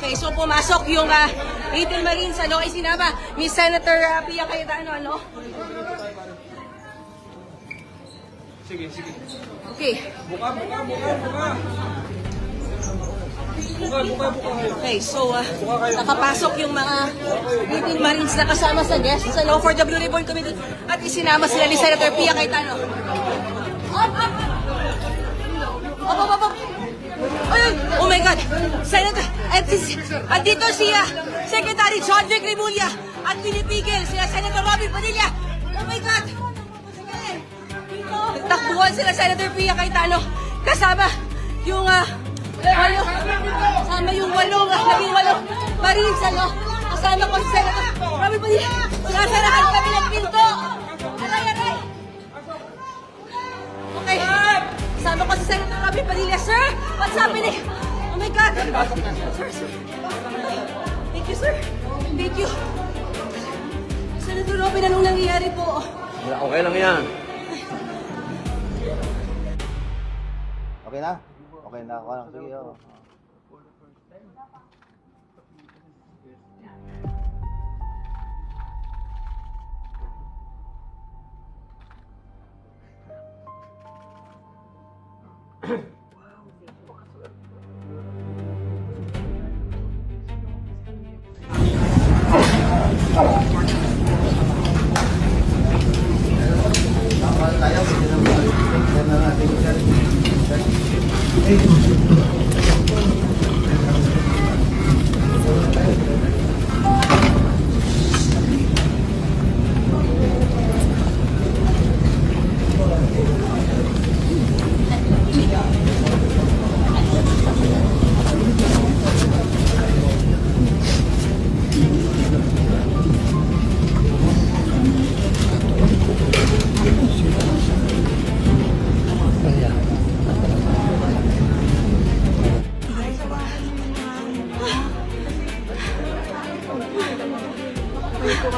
Okay, so pumasok yung 18 Marines, ano, ay sinama ni Senator Pia Cayetano, ano? Sige, sige. Okay. Buka. Buka kayo. Okay, so nakapasok yung mga 18 Marines na kasama sa guests, ano, for the Blue Ribbon Committee, at isinama sila ni Senator Pia Cayetano. Up! Ayun! Oh my God! Senator, at dito siya, Secretary John Vic Remulla, at pinipigil siya, Senator Robin Padilla. Oh my God! Takbuhan sila, Senator Pia Cayetano, kasama yung kasama yung labing walong Marines, ano, kasama ko si Senator Robin Padilla. Sasarahan kami ng pinto! Aray! Okay. Kasama ko si Senator Robin Padilla. Sir, what's happening? Oh my God. Sir. Thank you, sir. Thank you. Senator Robin, anong nangyayari po? Okay lang yan. Okay na? Okay na ako. Sige, oh.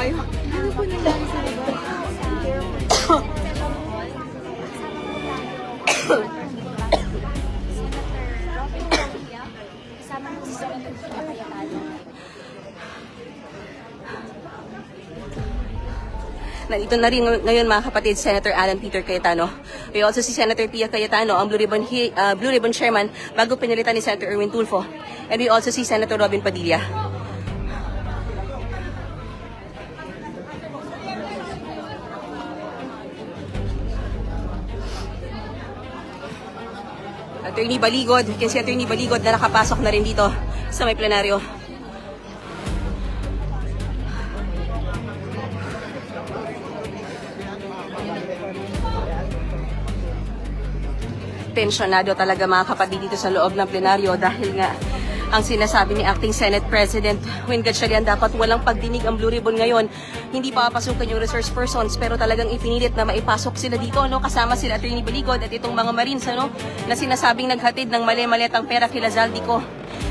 Ano po nangyari sa labas? Kasama mo si Senator Pia Cayetano. Nandito na rin ngayon, mga kapatid, Senator Alan Peter Cayetano. We also see Senator Pia Cayetano, ang Blue Ribbon Chairman, bago pinalitan ni Senator Erwin Tulfo. And we also see Senator Robin Padilla. Attorney Baligod, you can see Attorney Baligod na nakapasok na rin dito sa may plenaryo. Tensyonado talaga, mga kapatid, dito sa loob ng plenaryo dahil nga ang sinasabi ni Acting Senate President Win Gatchalian, dapat walang pagdinig ang Blue Ribbon ngayon. Hindi papasukan yung resource persons, pero talagang ipinilit na maipasok sila dito, no? Kasama sila Attorney Baligod at itong mga Marines, ano, na sinasabing naghatid ng mali-maletang pera kila Zaldico.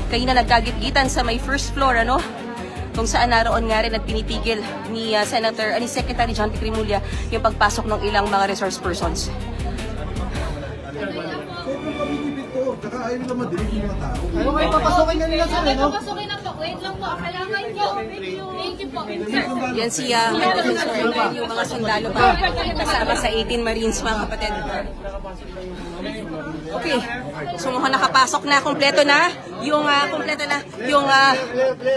Kayo na nagkagitgitan sa may first floor, ano, kung saan naroon nga rin at pinipigil ni Secretary John Vic Remulla yung pagpasok ng ilang mga resource persons. Tsaka ayaw nila madilig yung mga tao. Okay, papasukin na nila sir, no? Papasukin na po. Wait lang po. Kailangan nyo. Thank you po. Sir. Yan siya, yung mga sundalo pa kasama sa 18 Marines, mga kapatid. Okay, so mukhang nakapasok na, kompleto na yung